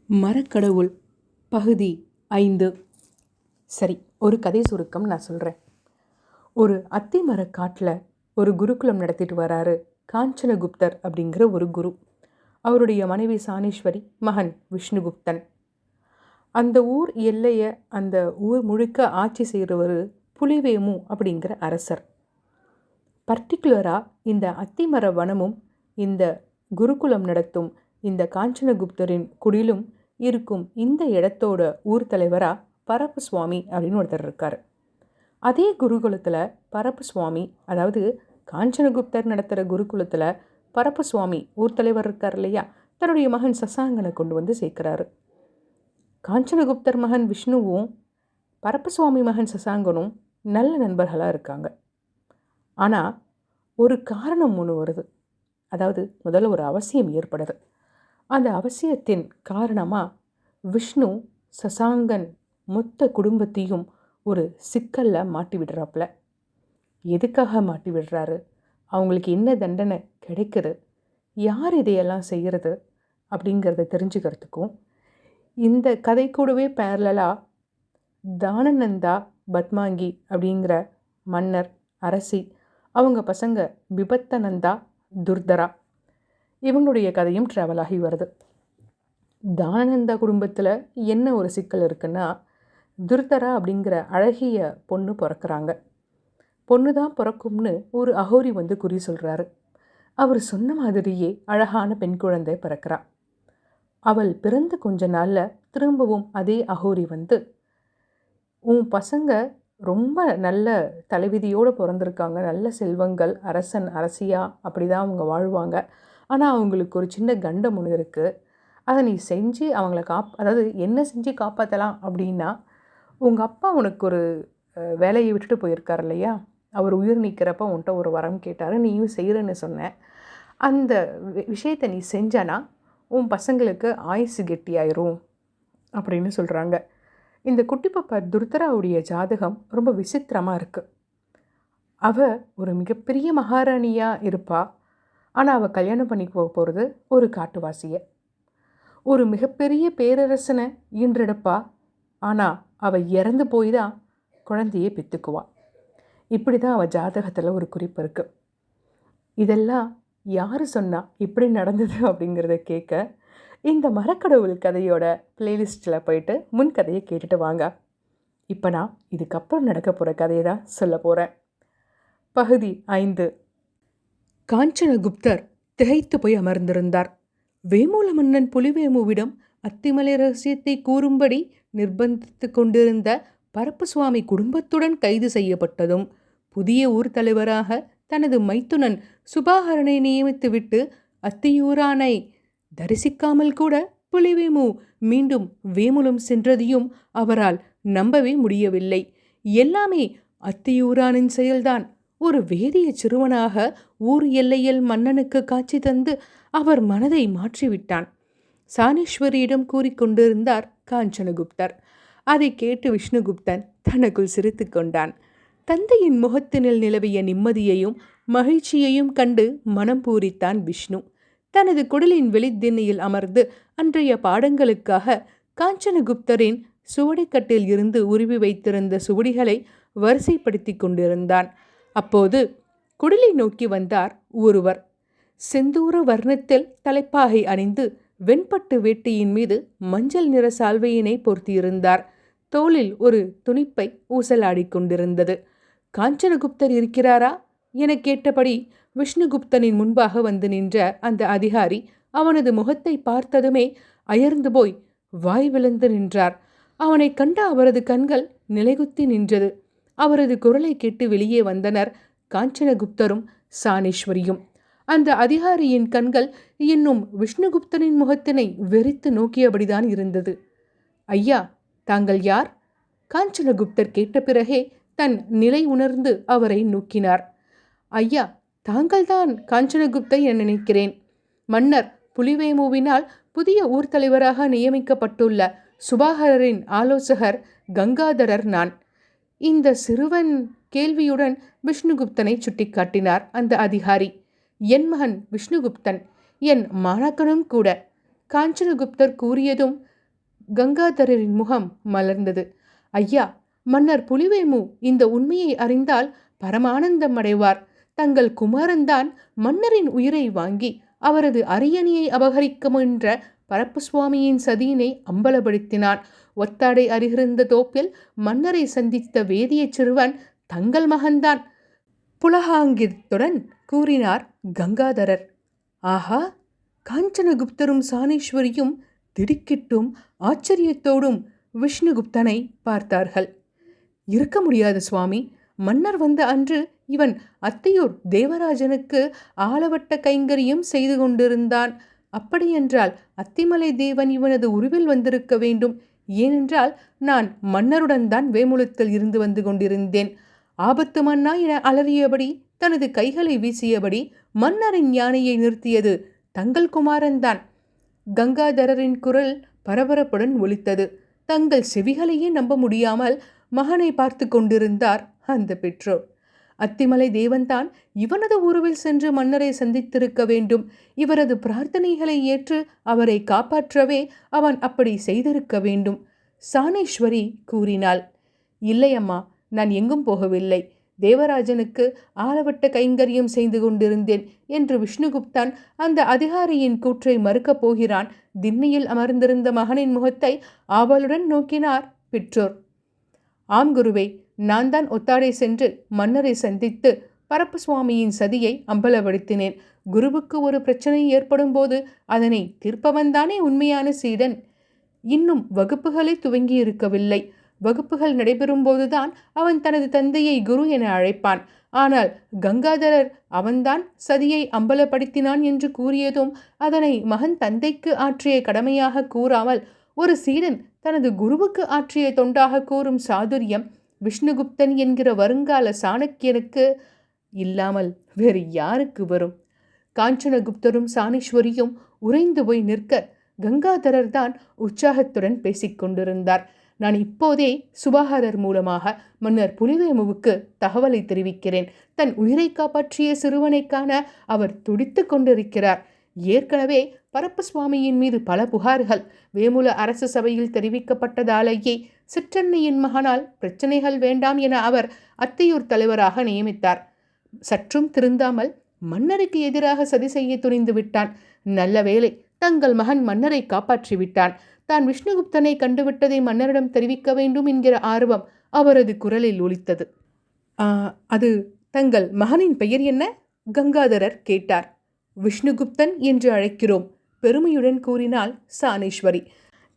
மரக்கடவுள் பகுதி 5. சரி, ஒரு கதை சுருக்கம் நான் சொல்கிறேன். ஒரு அத்தி மரக்காட்டில் ஒரு குருகுலம் நடத்திட்டு வராரு காஞ்சனகுப்தர் அப்படிங்கிற ஒரு குரு. அவருடைய மனைவி சானீஸ்வரி, மகன் விஷ்ணுகுப்தன். அந்த ஊர் எல்லையை, அந்த ஊர் முழுக்க ஆட்சி செய்கிறவர் புலிவேமு அப்படிங்கிற அரசர். பர்டிகுலராக இந்த அத்திமர வனமும் இந்த குருகுலம் நடத்தும் இந்த காஞ்சனகுப்தரின் குடிலும் இருக்கும் இந்த இடத்தோட ஊர் தலைவராக பரப்பு சுவாமி அப்படின்னு ஒருத்தர் இருக்கார். அதே குருகுலத்தில் பரப்பு சுவாமி, அதாவது காஞ்சனகுப்தர் நடத்துகிற குருகுலத்தில் பரப்பு சுவாமி ஊர் தலைவர் இருக்கார் இல்லையா, தன்னுடைய மகன் சசாங்கனை கொண்டு வந்து சேர்க்குறாரு. காஞ்சனகுப்தர் மகன் விஷ்ணுவும் பரப்பு சுவாமி மகன் சசாங்கனும் நல்ல நண்பர்களாக இருக்காங்க. ஆனால் ஒரு காரணம் ஒன்று வருது. அதாவது முதல்ல ஒரு அவசியம் ஏற்படுது. அந்த அவசியத்தின் காரணமாக விஷ்ணு சசாங்கன் மொத்த குடும்பத்தையும் ஒரு சிக்கலில் மாட்டி விடுறாப்புல. எதுக்காக மாட்டி விடுறாரு, அவங்களுக்கு என்ன தண்டனை கிடைக்குது, யார் இதையெல்லாம் செய்கிறது அப்படிங்கிறத தெரிஞ்சுக்கிறதுக்கும், இந்த கதை கூடவே பேரலாக தானநந்தா பத்மாங்கி அப்படிங்கிற மன்னர், அரசி, அவங்க பசங்க பிபத்தநந்தா, துர்தரா, இவங்களுடைய கதையும் ட்ராவல் ஆகி வருது. தானநந்தா குடும்பத்தில் என்ன ஒரு சிக்கல் இருக்குன்னா, துர்தரா அப்படிங்கிற அழகிய பொண்ணு பிறக்கிறாங்க. பொண்ணு தான் பிறக்கும்னு ஒரு அகோரி வந்து குறி சொல்கிறாரு. அவர் சொன்ன மாதிரியே அழகான பெண் குழந்தை பிறக்கிறா. அவள் பிறந்து கொஞ்ச நாளில் திரும்பவும் அதே அகோரி வந்து, உன் பசங்க ரொம்ப நல்ல தலைவிதியோடு பிறந்திருக்காங்க, நல்ல செல்வங்கள், அரசன் அரசியா அப்படி தான் அவங்க வாழ்வாங்க. ஆனால் அவங்களுக்கு ஒரு சின்ன கண்டம் ஒன்று இருக்குது. அதை நீ செஞ்சு அவங்கள அதாவது என்ன செஞ்சு காப்பாற்றலாம் அப்படின்னா, உங்கள் அப்பா உனக்கு ஒரு வேலையை விட்டுட்டு போயிருக்கார் இல்லையா, அவர் உயிர் நீக்கிறப்ப உன்கிட்ட ஒரு வரம் கேட்டார், நீயும் செய்கிறேன்னு சொன்னேன். அந்த விஷயத்தை நீ செஞ்சானா உன் பசங்களுக்கு ஆயுசு கெட்டியாயிரும் அப்படின்னு சொல்கிறாங்க. இந்த குட்டி பாப்பா துர்தராவுடைய ஜாதகம் ரொம்ப விசித்திரமாக இருக்குது. அவள் ஒரு மிகப்பெரிய மகாராணியாக இருப்பா. ஆனால் அவள் கல்யாணம் பண்ணி போகிறது ஒரு காட்டுவாசியை. ஒரு மிகப்பெரிய பேரரசனை ஈன்றெடுப்பா. ஆனால் அவள் இறந்து போய் தான் குழந்தையை பெற்றுக்குவா. இப்படி தான் அவள் ஜாதகத்தில் ஒரு குறிப்பு இருக்குது. இதெல்லாம் யார் சொன்னால் இப்படி நடந்தது அப்படிங்கிறத கேட்க இந்த மரக்கடவுள் கதையோட பிளேலிஸ்ட்டில் போயிட்டு முன் கதையை கேட்டுட்டு வாங்க. இப்போ நான் இதுக்கப்புறம் நடக்க போகிற கதையை தான் சொல்ல போகிறேன். பகுதி 5. காஞ்சனகுப்தர் திகைத்து போய் அமர்ந்திருந்தார். வேமூல மன்னன் புலிவேமுவிடம் அத்திமலை ரகசியத்தை கூறும்படி நிர்பந்தித்து கொண்டிருந்த பரப்பு சுவாமி குடும்பத்துடன் கைது செய்யப்பட்டதும், புதிய ஊர் தலைவராக தனது மைத்துனன் சுபாகரனை நியமித்துவிட்டு அத்தியூரானை தரிசிக்காமல் கூட புலிவேமு மீண்டும் வேமுலம் சென்றதையும் அவரால் நம்பவே முடியவில்லை. எல்லாமே அத்தியூரானின் செயல்தான். ஒரு வேதிய சிறுவனாக ஊர் எல்லையில் மன்னனுக்கு காட்சி தந்து அவர் மனதை மாற்றிவிட்டான். சானீஸ்வரியிடம் கூறிக்கொண்டிருந்தார் காஞ்சனகுப்தர். அதை கேட்டு விஷ்ணுகுப்தன் தனக்குள் சிரித்து கொண்டான். தந்தையின் முகத்தினில் நிலவிய நிம்மதியையும் மகிழ்ச்சியையும் கண்டு மனம் பூரித்தான் விஷ்ணு. தனது குடலின் வெளித்திண்ணையில் அமர்ந்து அன்றைய பாடங்களுக்காக காஞ்சனகுப்தரின் சுவடிக்கட்டில் இருந்து உருவி வைத்திருந்த சுவடிகளை வரிசைப்படுத்தி கொண்டிருந்தான். அப்போது குடிலை நோக்கி வந்தார் ஒருவர். செந்தூர வர்ணத்தில் தலைப்பாகை அணிந்து வெண்பட்டு வேட்டியின் மீது மஞ்சள் நிற சால்வையினை பொருத்தியிருந்தார். தோளில் ஒரு துணிப்பை ஊசலாடிக் கொண்டிருந்தது. காஞ்சனகுப்தர் இருக்கிறாரா என கேட்டபடி விஷ்ணுகுப்தனின் முன்பாக வந்து நின்ற அந்த அதிகாரி அவனது முகத்தை பார்த்ததுமே அயர்ந்து போய் வாய் விளந்து நின்றார். அவனை கண்ட அவரது கண்கள் நிலைகுத்தி நின்றது. அவரது குரலை கேட்டு வெளியே வந்தனர் காஞ்சனகுப்தரும் சானீஸ்வரியும். அந்த அதிகாரியின் கண்கள் இன்னும் விஷ்ணுகுப்தனின் முகத்தினை வெறித்து நோக்கியபடிதான் இருந்தது. ஐயா, தாங்கள் யார்? காஞ்சனகுப்தர் கேட்ட பிறகே தன் நிலை உணர்ந்து அவரை நோக்கினார். ஐயா, தாங்கள்தான் காஞ்சனகுப்தர் என நினைக்கிறேன். மன்னர் புலிவேமுவினால் புதிய ஊர் தலைவராக நியமிக்கப்பட்டுள்ள சுபாகரின் ஆலோசகர் கங்காதரர் நான். இந்த சிறுவன் கேள்வியுடன் விஷ்ணுகுப்தனை சுட்டிக்காட்டினார் அந்த அதிகாரி. என் மகன் விஷ்ணுகுப்தன், என் மாணாக்கனும் கூட. காஞ்சனகுப்தர் கூறியதும் கங்காதரரின் முகம் மலர்ந்தது. ஐயா, மன்னர் புலிவேமு இந்த உண்மையை அறிந்தால் பரமானந்தம் அடைவார். தங்கள் குமாரன்தான் மன்னரின் உயிரை வாங்கி அவரது அரியணையை அபகரிக்க முயன்ற பரப்பு சுவாமியின் சதியினை அம்பலப்படுத்தினான். ஒத்தாடை அருகிருந்த தோப்பில் மன்னரை சந்தித்த வேதிய சிறுவன் தங்கள் மகன்தான். புலகாங்கிதத்துடன் கூறினார் கங்காதரர். ஆஹா! காஞ்சனகுப்தரும் சாணேஸ்வரியும் திடுக்கிட்டும் ஆச்சரியத்தோடும் விஷ்ணுகுப்தனை பார்த்தார்கள். இருக்க முடியாது சுவாமி. மன்னர் வந்த அன்று இவன் அத்தையூர் தேவராஜனுக்கு ஆலவட்ட கைங்கரியம் செய்து கொண்டிருந்தான். அப்படியென்றால் அத்திமலை தேவன் இவனது உருவில் வந்திருக்க வேண்டும். ஏனென்றால் நான் மன்னருடன் தான் வேமுலத்தில் இருந்து வந்து கொண்டிருந்தேன். ஆபத்து மன்னா என அலறியபடி தனது கைகளை வீசியபடி மன்னரின் யானையை நிறுத்தியது தங்கள் குமாரன்தான். கங்காதரரின் குரல் பரபரப்புடன் ஒலித்தது. தங்கள் செவிகளையே நம்ப முடியாமல் மகனை பார்த்து கொண்டிருந்தார் அந்த பெற்றோர். அத்திமலை தேவன்தான் இவனது உருவில் சென்று மன்னரை சந்தித்திருக்க வேண்டும். இவரது பிரார்த்தனைகளை ஏற்று அவரை காப்பாற்றவே அவன் அப்படி செய்திருக்க வேண்டும். சாணேஸ்வரி கூறினாள். இல்லையம்மா, நான் எங்கும் போகவில்லை. தேவராஜனுக்கு ஆலவட்ட கைங்கரியம் செய்து கொண்டிருந்தேன் என்று விஷ்ணுகுப்தன் அந்த அதிகாரியின் கூற்றை மறுக்கப் போகிறான். திண்ணையில் அமர்ந்திருந்த மகனின் முகத்தை ஆவலுடன் நோக்கினார் பெற்றோர். ஆம் குருவே, நான் தான் ஒத்தாடை சென்று மன்னரை சந்தித்து பரப்பு சுவாமியின் சதியை அம்பலப்படுத்தினேன். குருவுக்கு ஒரு பிரச்சனை ஏற்படும் போது அதனை தீர்ப்பவன்தானே உண்மையான சீடன். இன்னும் வகுப்புகளை துவங்கி இருக்கவில்லை. வகுப்புகள் நடைபெறும் போதுதான் அவன் தனது தந்தையை குரு என அழைப்பான். ஆனால் கங்காதரர் அவன்தான் சதியை அம்பலப்படுத்தினான் என்று கூறியதும் அதனை மகன் தந்தைக்கு ஆற்றிய கடமையாக கூறாமல் ஒரு சீடன் தனது குருவுக்கு ஆற்றிய தொண்டாக கூறும் சாதுரியம் விஷ்ணுகுப்தன் என்கிற வருங்கால சாணக்கியனுக்கு இல்லாமல் வேறு யாருக்கு வரும்? காஞ்சனகுப்தரும் சாணேஸ்வரியும் உறைந்து போய் நிற்க கங்காதரர் தான் உற்சாகத்துடன் பேசிக்கொண்டிருந்தார். நான் இப்போதே சுபாகரர் மூலமாக மன்னர் புலிவேமுவுக்கு தகவலை தெரிவிக்கிறேன். தன் உயிரை காப்பாற்றிய சிறுவனை காண அவர் துடித்து கொண்டிருக்கிறார். ஏற்கனவே பரப்பு சுவாமியின் மீது பல புகார்கள் வேமுல அரசு சபையில் தெரிவிக்கப்பட்டதாலேயே சிற்றன்னையின் மகனால் பிரச்சனைகள் வேண்டாம் என அவர் அத்தையூர் தலைவராக நியமித்தார். சற்றும் திருந்தாமல் மன்னருக்கு எதிராக சதி செய்ய துணிந்து விட்டான். நல்ல வேளை, தங்கள் மகன் மன்னரை காப்பாற்றி விட்டான். தான் விஷ்ணுகுப்தனை கண்டுவிட்டதை மன்னரிடம் தெரிவிக்க வேண்டும் என்கிற ஆர்வம் அவரது குரலில் ஒலித்தது. அது தங்கள் மகனின் பெயர் என்ன? கங்காதரர் கேட்டார். விஷ்ணுகுப்தன் என்று அழைக்கிறோம், பெருமையுடன் கூறினாள் சாணேஸ்வரி.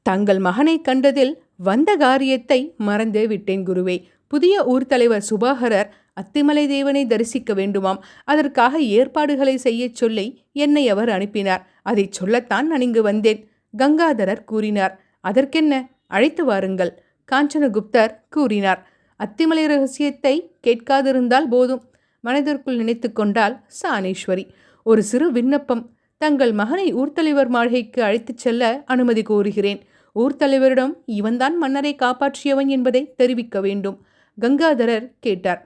தங்கள் மகனை கண்டதில் வந்த காரியத்தை மறந்தே விட்டேன் குருவே. புதிய ஊர் தலைவர் சுபாகரர் அத்திமலை தேவனை தரிசிக்க வேண்டுமாம். அதற்காக ஏற்பாடுகளை செய்ய சொல்லி என்னை அவர் அனுப்பினார். அதை சொல்லத்தான் நான் இங்கு வந்தேன். கங்காதரர் கூறினார். அதற்கென்ன, அழைத்து வாருங்கள், காஞ்சனகுப்தர் கூறினார். அத்திமலை ரகசியத்தை கேட்காதிருந்தால் போதும், மனதிற்குள் நினைத்து கொண்டாள் சாணேஸ்வரி. ஒரு சிறு விண்ணப்பம். தங்கள் மகனை ஊர்த்தலைவர் மாளிகைக்கு அழைத்துச் செல்ல அனுமதி கோருகிறேன். ஊர்த்தலைவரிடம் இவன்தான் மன்னரை காப்பாற்றியவன் என்பதை தெரிவிக்க வேண்டும். கங்காதரர் கேட்டார்.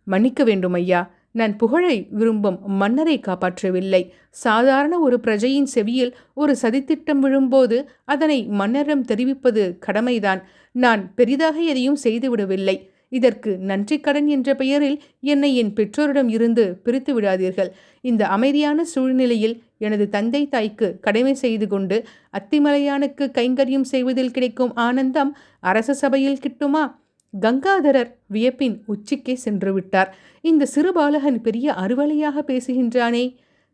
மன்னிக்க வேண்டும் ஐயா, நான் புகழை விரும்பும் மன்னரை காப்பாற்றவில்லை. சாதாரண ஒரு பிரஜையின் செவியில் ஒரு சதித்திட்டம் விழும்போது அதனை மன்னரிடம் தெரிவிப்பது கடமைதான். நான் பெரிதாக எதையும் செய்துவிடவில்லை. இதற்கு நன்றி கடன் என்ற பெயரில் என்னை என் பெற்றோரிடம் இருந்து பிரித்து விடாதீர்கள். இந்த அமைதியான சூழ்நிலையில் எனது தந்தை தாய்க்கு கடமை செய்து கொண்டு அத்திமலையானுக்கு கைங்கரியம் செய்வதில் கிடைக்கும் ஆனந்தம் அரச சபையில் கிட்டுமா? கங்காதரர் வியப்பின் உச்சிக்கே சென்று விட்டார். இந்த சிறு பாலகன் பெரிய அறுவலையாக பேசுகின்றானே.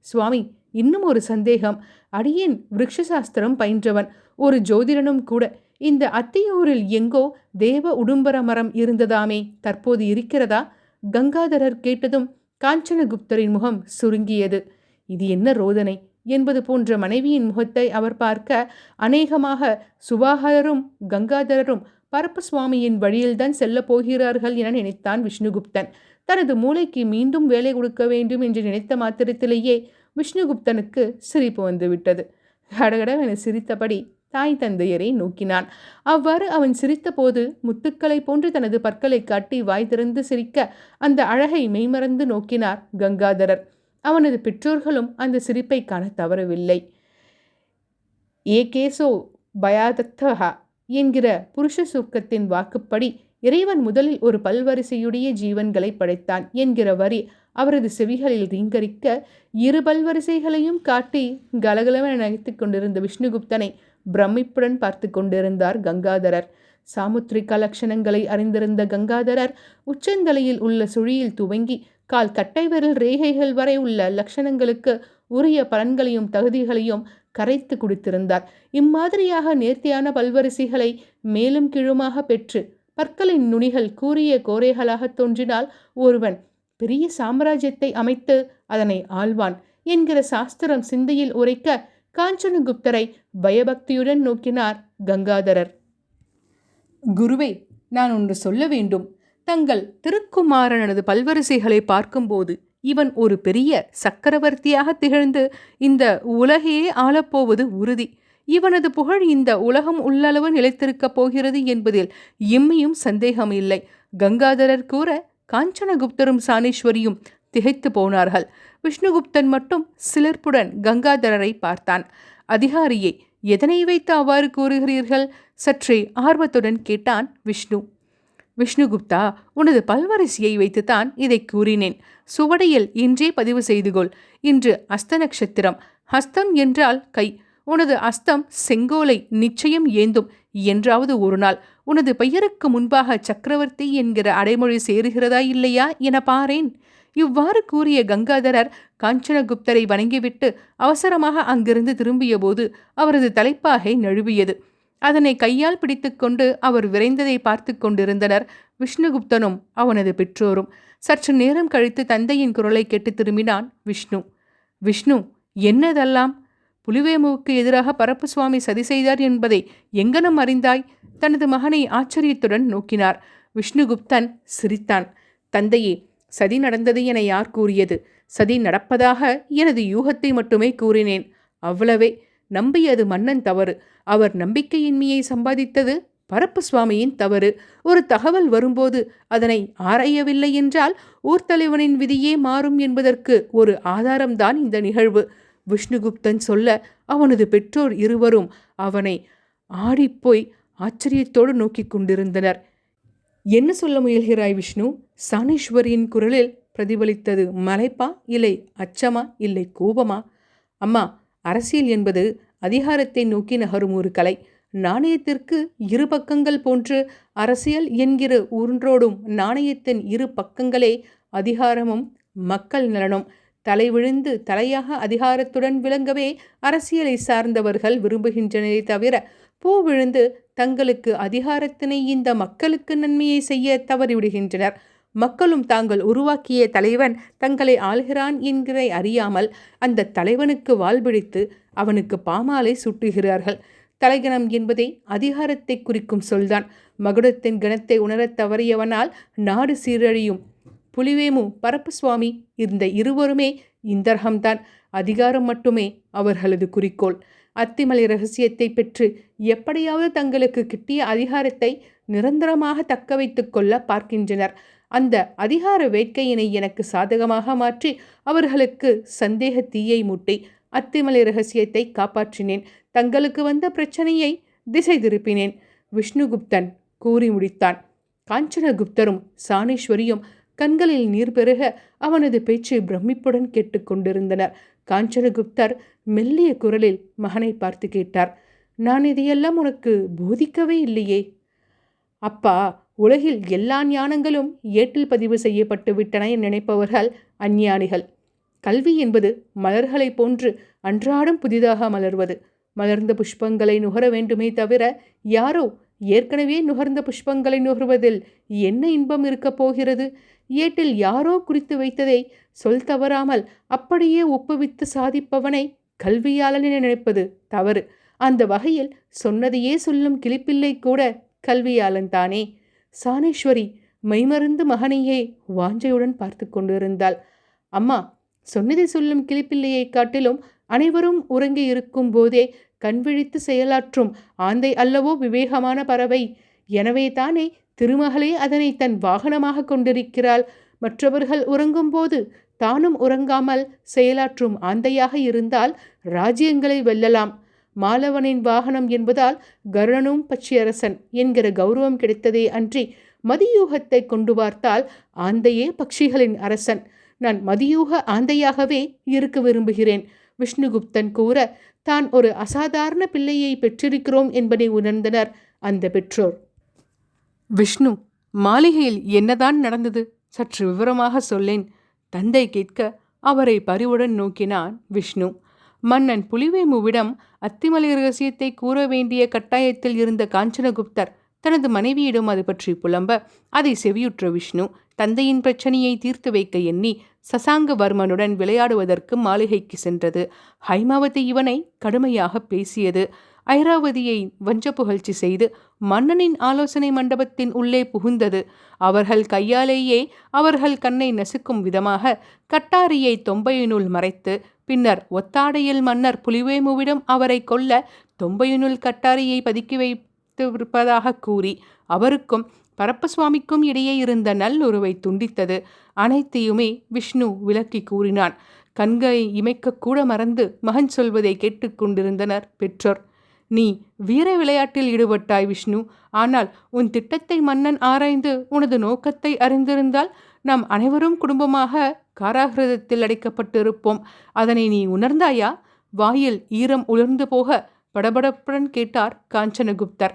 சுவாமி, இன்னும் ஒரு சந்தேகம். அடியேன் விருட்சசாஸ்திரம் பயின்றவன், ஒரு ஜோதிடனும் கூட. இந்த அத்தியூரில் எங்கோ தேவ உடும்பர மரம் இருந்ததாமே, தற்போது இருக்கிறதா? கங்காதரர் கேட்டதும் காஞ்சனகுப்தரின் முகம் சுருங்கியது. இது என்ன ரோதனை என்பது போன்ற மனைவியின் முகத்தை அவர் பார்க்க, அநேகமாக சுபாகரரும் கங்காதரரும் பரப்பு சுவாமியின் வழியில்தான் செல்ல போகிறார்கள் என நினைத்தான் விஷ்ணுகுப்தன். தனது மூளைக்கு மீண்டும் வேலை கொடுக்க வேண்டும் என்று நினைத்த மாத்திரத்திலேயே விஷ்ணுகுப்தனுக்கு சிரிப்பு வந்துவிட்டது. கடகடவென சிரித்தபடி தாய் தந்தையரை நோக்கினான். அவ்வாறு அவன் சிரித்த போது முத்துக்களை போன்று தனது பற்களை காட்டி வாய் திறந்து சிரிக்க அந்த அழகை மெய்மறந்து நோக்கினார் கங்காதரர். அவனது பெற்றோர்களும் அந்த சிரிப்பை காண தவறவில்லை. ஏ கேசோ பயாதத்தஹா என்கிற புருஷ சூக்கத்தின் வாக்குப்படி இறைவன் முதலில் ஒரு பல்வரிசையுடைய ஜீவன்களை படைத்தான் என்கிற வரி அவரது செவிகளில் ரீங்கரிக்க, இரு பல்வரிசைகளையும் காட்டி கலகலவென நகைத்து கொண்டிருந்த விஷ்ணுகுப்தனை பிரமிப்புடன் பார்த்து கொண்டிருந்தார் கங்காதரர். சாமுத்திரிக லட்சணங்களை அறிந்திருந்த கங்காதரர் உச்சந்தலையில் உள்ள சுழியில் துவங்கி கால் கட்டை விரல் ரேகைகள் வரை உள்ள லட்சணங்களுக்கு உரிய பலன்களையும் தகுதிகளையும் கரைத்து குடித்திருந்தார். இம்மாதிரியாக நேர்த்தியான பல்வரிசைகளை மேலும் கீழுமாக பெற்று பற்களின் நுனிகள் கூரிய கோரைகளாக தோன்றினால் ஒருவன் பெரிய சாம்ராஜ்யத்தை அமைத்து அதனை ஆள்வான் என்கிற சாஸ்திரம் சிந்தையில் உரைக்க, காஞ்சனகுப்தரை பயபக்தியுடன் நோக்கினார் கங்காதரர். குருவே, நான் ஒன்று சொல்ல வேண்டும். தங்கள் திருக்குமாரனது பல்வரிசைகளை பார்க்கும்போது இவன் ஒரு பெரிய சக்கரவர்த்தியாக திகழ்ந்து இந்த உலகையே ஆளப்போவது உறுதி. இவனது புகழ் இந்த உலகம் உள்ளளவு நிலைத்திருக்கப் போகிறது என்பதில் எம்மையும் சந்தேகம் இல்லை. கங்காதரர் கூற காஞ்சனகுப்தரும் சாணேஸ்வரியும் திகைத்து போனார்கள். விஷ்ணுகுப்தன் மட்டும் சிலர்ப்புடன் கங்காதரரை பார்த்தான். அதிகாரியே, எதனை வைத்து அவ்வாறு கூறுகிறீர்கள்? சற்றே ஆர்வத்துடன் கேட்டான் விஷ்ணு. விஷ்ணுகுப்தா, உனது பல்வரிசையை வைத்துத்தான் இதை கூறினேன். சுவடியில் இன்றே பதிவு செய்துகொள். இன்று அஸ்த நட்சத்திரம். ஹஸ்தம் என்றால் கை. உனது அஸ்தம் செங்கோலை நிச்சயம் ஏந்தும். என்றாவது ஒரு நாள் உனது பெயருக்கு முன்பாக சக்கரவர்த்தி என்கிற அடைமொழி சேருகிறதா இல்லையா என பாரேன். இவ்வாறு கூறிய கங்காதரர் காஞ்சனகுப்தரை வணங்கிவிட்டு அவசரமாக அங்கிருந்து திரும்பிய போது அவரது தலைப்பாகை நழுவியது. அதனை கையால் பிடித்துக்கொண்டு அவர் விரைந்ததை பார்த்து கொண்டிருந்தனர் விஷ்ணுகுப்தனும் அவனது பெற்றோரும். சற்று நேரம் கழித்து தந்தையின் குரலை கேட்டு திரும்பினான் விஷ்ணு. விஷ்ணு, என்னதெல்லாம்? புலிவேமுவுக்கு எதிராக பரப்பு சுவாமி சதி செய்தார் என்பதை எங்கனம் அறிந்தாய்? தனது மகனை ஆச்சரியத்துடன் நோக்கினார். விஷ்ணுகுப்தன் சிரித்தான். தந்தையே, சதி நடந்தது என யார் கூறியது? சதி நடப்பதாக எனது யூகத்தை மட்டுமே கூறினேன். அவ்வளவே. நம்பியது மன்னன் தவறு. அவர் நம்பிக்கையின்மையை சம்பாதித்தது பரப்பு சுவாமியின் தவறு. ஒரு தகவல் வரும்போது அதனை ஆராயவில்லை என்றால் ஊர்த்தலைவனின் விதியே மாறும் என்பதற்கு ஒரு ஆதாரம்தான் இந்த நிகழ்வு. விஷ்ணுகுப்தன் சொல்ல அவனது பெற்றோர் இருவரும் அவனை ஆடிப்போய் ஆச்சரியத்தோடு நோக்கி கொண்டிருந்தனர். என்ன சொல்ல முயல்கிறாய் விஷ்ணு? சாணேஸ்வரியின் குரலில் பிரதிபலித்தது மலைப்பா, இல்லை அச்சமா, இல்லை கோபமா? அம்மா, அரசியல் என்பது அதிகாரத்தை நோக்கி நகரும் ஒரு கலை. நாணயத்திற்கு இரு பக்கங்கள் போன்று அரசியல் என்கிற ஒன்றோடும் நாணயத்தின் இரு பக்கங்களே அதிகாரமும் மக்கள் நலனும். தலை விழுந்து தலையாக அதிகாரத்துடன் விளங்கவே அரசியலை சார்ந்தவர்கள் விரும்புகின்றனரே தவிர பூ விழுந்து தங்களுக்கு அதிகாரத்தினை இந்த மக்களுக்கு நன்மையை செய்ய தவறிவிடுகின்றனர். மக்களும் தாங்கள் உருவாக்கிய தலைவன் தங்களை ஆள்கிறான் என்கிற அறியாமல் அந்த தலைவனுக்கு வாழ்பிடித்து அவனுக்கு பாமாலை சுட்டுகிறார்கள். தலைகணம் என்பதே அதிகாரத்தை குறிக்கும் சொல்தான். மகுடத்தின் கணத்தை உணரத் தவறியவனால் நாடு சீரழியும். புலிவேமு, பரப்பு சுவாமி இந்த இருவருமே இந்தரகம்தான். அதிகாரம் மட்டுமே அவர்களது குறிக்கோள். அத்திமலை ரகசியத்தை பெற்று எப்படியாவது தங்களுக்கு கிட்டிய அதிகாரத்தை நிரந்தரமாக தக்க வைத்து கொள்ள பார்க்கின்றனர். அந்த அதிகார வேட்கையினை எனக்கு சாதகமாக மாற்றி அவர்களுக்கு சந்தேக தீயை மூட்டி அத்திமலை ரகசியத்தை காப்பாற்றினேன். தங்களுக்கு வந்த பிரச்சனையை திசை திருப்பினேன். விஷ்ணுகுப்தன் கூறி முடித்தான். காஞ்சனகுப்தரும் சாணேஸ்வரியும் கண்களில் நீர் பெருக அவனது பேச்சை பிரமிப்புடன் கேட்டுக்கொண்டிருந்தனர். காஞ்சனகுப்தர் மெல்லிய குரலில் மகனை பார்த்து கேட்டார். நான் இதையெல்லாம் உனக்கு போதிக்கவே இல்லையே. அப்பா, உலகில் எல்லா ஞானங்களும் ஏட்டில் பதிவு செய்யப்பட்டு விட்டன என நினைப்பவர்கள் அஞ்ஞானிகள். கல்வி என்பது மலர்களை போன்று அன்றாடம் புதிதாக மலர்வது. மலர்ந்த புஷ்பங்களை நுகர வேண்டுமே தவிர யாரோ ஏற்கனவே நுகர்ந்த புஷ்பங்களை நுகர்வதில் என்ன இன்பம் இருக்கப் போகிறது? ஏட்டில் யாரோ குறித்து வைத்ததை சொல் தவறாமல் அப்படியே ஒப்புவித்து சாதிப்பவனை கல்வியாளன் என நினைப்பது தவறு. அந்த வகையில் சொன்னதையே சொல்லும் கிளிப்பிள்ளை கூட கல்வியாளன் தானே. சாணேஸ்வரி மெய்மறந்து மகனையே வாஞ்சையுடன் பார்த்து கொண்டிருந்தாள். அம்மா, சொன்னதை சொல்லும் கிளிப்பிள்ளையை காட்டிலும் அனைவரும் உறங்கி இருக்கும் போதே கண்விழித்து செயலாற்றும் ஆந்தை அல்லவோ விவேகமான பறவை. எனவே தானே திருமகளே அதனை தன் வாகனமாக கொண்டிருக்கிறாள். மற்றவர்கள் உறங்கும்போது தானும் உறங்காமல் செயலாற்றும் ஆந்தையாக இருந்தால் ராஜ்யங்களை வெல்லலாம். மாலவனின் வாகனம் என்பதால் கருடனும் பட்சியரசன் என்கிற கௌரவம் கிடைத்ததே அன்றி மதியூகத்தை கொண்டு பார்த்தால் ஆந்தையே பட்சிகளின் அரசன். நான் மதியூக ஆந்தையாகவே இருக்க விரும்புகிறேன். விஷ்ணுகுப்தன் கூற தான் ஒரு அசாதாரண பிள்ளையை பெற்றிருக்கிறோம் என்பதை உணர்ந்தனர் அந்த பெற்றோர். விஷ்ணு, மாளிகையில் என்னதான் நடந்தது? சற்று விவரமாக சொல்லேன். தந்தை கேட்க அவரை பரிவுடன் நோக்கினான் விஷ்ணு. மன்னன் புலிவேமுவிடம் அத்திமலை ரகசியத்தை கூற வேண்டிய கட்டாயத்தில் இருந்த காஞ்சனகுப்தர் தனது மனைவியிடம் அது பற்றி புலம்ப அதை செவியுற்ற விஷ்ணு தந்தையின் பிரச்சனையை தீர்த்து வைக்க எண்ணி சசாங்கவர்மனுடன் விளையாடுவதற்கு மாளிகைக்கு சென்றது. ஹைமாவதி இவனை கடுமையாக பேசியது. ஐராவதியை வஞ்ச புகழ்ச்சி செய்து மன்னனின் ஆலோசனை மண்டபத்தின் உள்ளே புகுந்தது. அவர்கள் கையாலேயே அவர்கள் கண்ணை நசுக்கும் விதமாக கட்டாரியை தொம்பையினுள் மறைத்து பின்னர் ஒத்தாடையில் மன்னர் புலிவேமுவிடம் அவரை கொல்ல தொம்பையினுள் கட்டாரியை பதுக்கி வைத்திருப்பதாக கூறி அவருக்கும் பரப்பசுவாமிக்கும் இடையே இருந்த நல்லுறவை துண்டித்தது. அனைத்தையுமே விஷ்ணு விளக்கி கூறினான். கண்களை இமைக்கக்கூட மறந்து மகன் சொல்வதை கேட்டுக்கொண்டிருந்தனர் பெற்றோர். நீ வீர விளையாட்டில் ஈடுபட்டாய் விஷ்ணு. ஆனால் உன் திட்டத்தை மன்னன் ஆராய்ந்து உனது நோக்கத்தை அறிந்திருந்தால் நாம் அனைவரும் குடும்பமாக காராகிரதத்தில் அடைக்கப்பட்டிருப்போம். அதனை நீ உணர்ந்தாயா? வாயில் ஈரம் உலர்ந்து போக படபடப்புடன் கேட்டார் காஞ்சனகுப்தர்.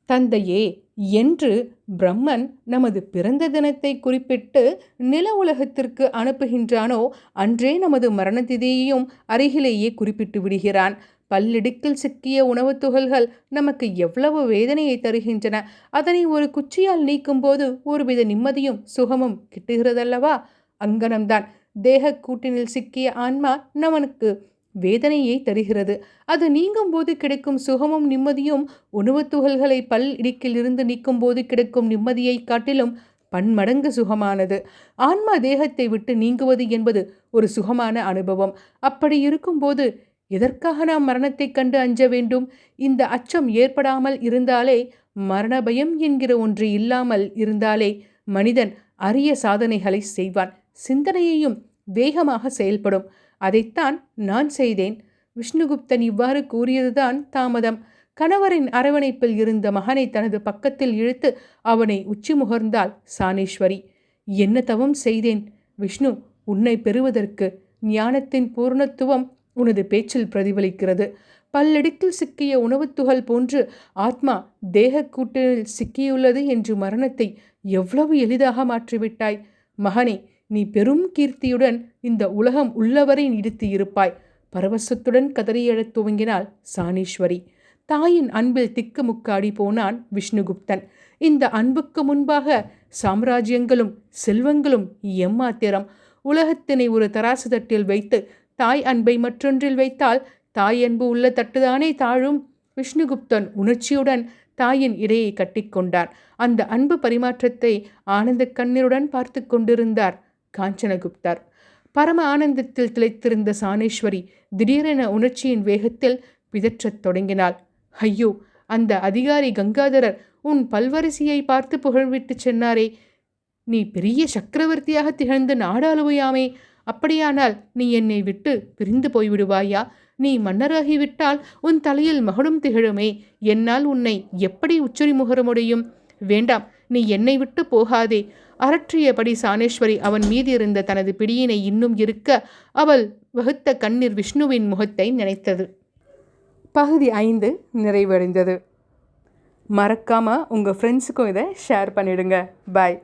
தந்தையே, என்று பிரம்மன் நமது பிறந்த தினத்தை குறிப்பிட்டு நில உலகத்திற்கு அனுப்புகின்றானோ அன்றே நமது மரண திதியையும் அருகிலேயே குறிப்பிட்டு விடுகிறான். பல்லிடுக்கில் சிக்கிய உணவுத் துகள்கள் நமக்கு எவ்வளவு வேதனையை தருகின்றன. அதனை ஒரு குச்சியால் நீக்கும்போது ஒருவித நிம்மதியும் சுகமும் கிட்டுகிறதல்லவா? அங்கனம்தான் தேக கூட்டினில் சிக்கிய ஆன்மா நமக்கு வேதனையை தருகிறது. அது நீங்கும் போது கிடைக்கும் சுகமும் நிம்மதியும் உணவுத் துகள்களை பல் இடுக்கில் இருந்து நீக்கும் போது கிடைக்கும் நிம்மதியை காட்டிலும் பன்மடங்கு சுகமானது. ஆன்மா தேகத்தை விட்டு நீங்குவது என்பது ஒரு சுகமான அனுபவம். அப்படி இருக்கும்போது எதற்காக நாம் மரணத்தை கண்டு அஞ்ச வேண்டும்? இந்த அச்சம் ஏற்படாமல் இருந்தாலே, மரண பயம் என்கிற ஒன்று இல்லாமல் இருந்தாலே மனிதன் அரிய சாதனைகளை செய்வான். சிந்தனையையும் வேகமாக செயல்படும். அதைத்தான் நான் செய்தேன். விஷ்ணுகுப்தன் இவ்வாறு கூறியதுதான் தாமதம். கணவரின் அரவணைப்பில் இருந்த மகனை தனது பக்கத்தில் இழுத்து அவனை உச்சி முகர்ந்தாள் சானேஸ்வரி. என்ன தவம் செய்தேன் விஷ்ணு உன்னை பெறுவதற்கு? ஞானத்தின் பூர்ணத்துவம் உனது பேச்சில் பிரதிபலிக்கிறது. பல்லடுக்கில் சிக்கிய உணவுத்துகள் போன்று ஆத்மா தேக கூட்டில் சிக்கியுள்ளது என்று மரணத்தை எவ்வளவு எளிதாக மாற்றிவிட்டாய். மகனே, நீ பெரும் கீர்த்தியுடன் இந்த உலகம் உள்ளவரை நீடித்து இருப்பாய். பரவசத்துடன் கதறியெழத் துவங்கினாள் சானேஸ்வரி. தாயின் அன்பில் திக்குமுக்காடி போனான் விஷ்ணுகுப்தன். இந்த அன்புக்கு முன்பாக சாம்ராஜ்யங்களும் செல்வங்களும் எம்மாத்திரம்? உலகத்தினை ஒரு தராசு தட்டில் வைத்து தாய் அன்பை மற்றொன்றில் வைத்தால் தாய் அன்பு உள்ள தட்டுதானே தாழும். விஷ்ணுகுப்தன் உணர்ச்சியுடன் தாயின் இடையை கட்டிக்கொண்டார். அந்த அன்பு பரிமாற்றத்தை ஆனந்த கண்ணீருடன் பார்த்து கொண்டிருந்தார் காஞ்சனகுப்தர். பரம ஆனந்தத்தில் திளைத்திருந்த சானேஸ்வரி திடீரென உணர்ச்சியின் வேகத்தில் பிதற்றத் தொடங்கினாள். ஐயோ, அந்த அதிகாரி கங்காதரர் உன் பல்வரிசையை பார்த்து புகழ்விட்டு சென்னாரே, நீ பெரிய சக்கரவர்த்தியாக திகழ்ந்து நாடாளுவையாமே. அப்படியானால் நீ என்னை விட்டு பிரிந்து போய்விடுவாயா? நீ மன்னராகிவிட்டால் உன் தலையில் மகுடம் திகழுமே. என்னால் உன்னை எப்படி உச்சரி முகர முடியும்? வேண்டாம், நீ என்னை விட்டு போகாதே. அரற்றியபடி சானேஸ்வரி அவன் மீது இருந்த தனது பிடியினை இன்னும் இருக்க அவள் வகுத்த கண்ணீர் விஷ்ணுவின் முகத்தை நினைத்தது. பகுதி 5 நிறைவடைந்தது. மறக்காமல் உங்கள் ஃப்ரெண்ட்ஸுக்கும் இதை ஷேர் பண்ணிடுங்க. பாய்.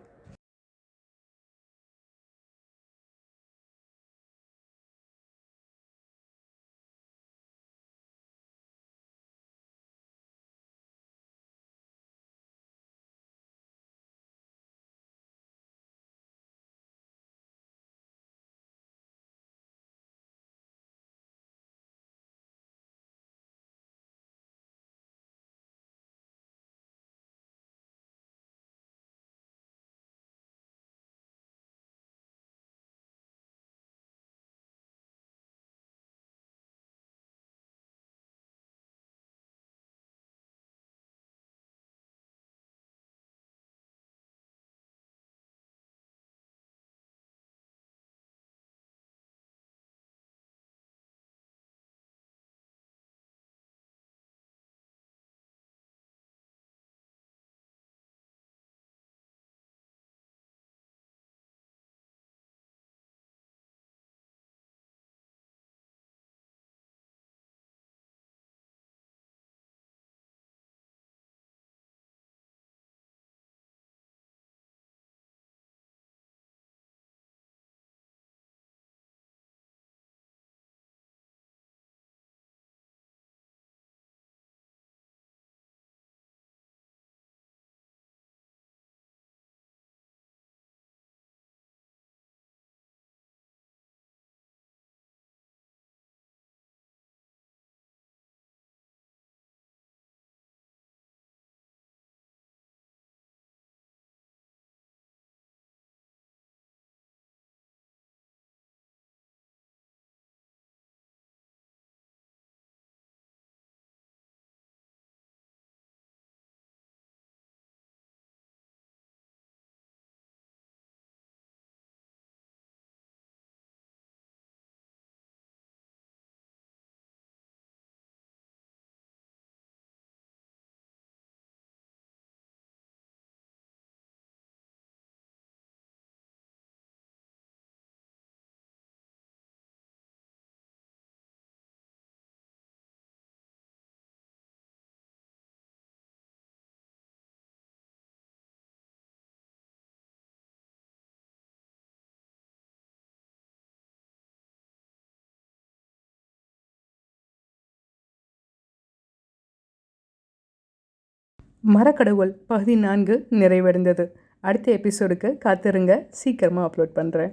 மரக்கடவுள் பகுதி 4 நிறைவடைந்தது. அடுத்த எபிசோடுக்கு காத்திருங்க, சீக்கிரமாக அப்லோட் பண்ணுறேன்.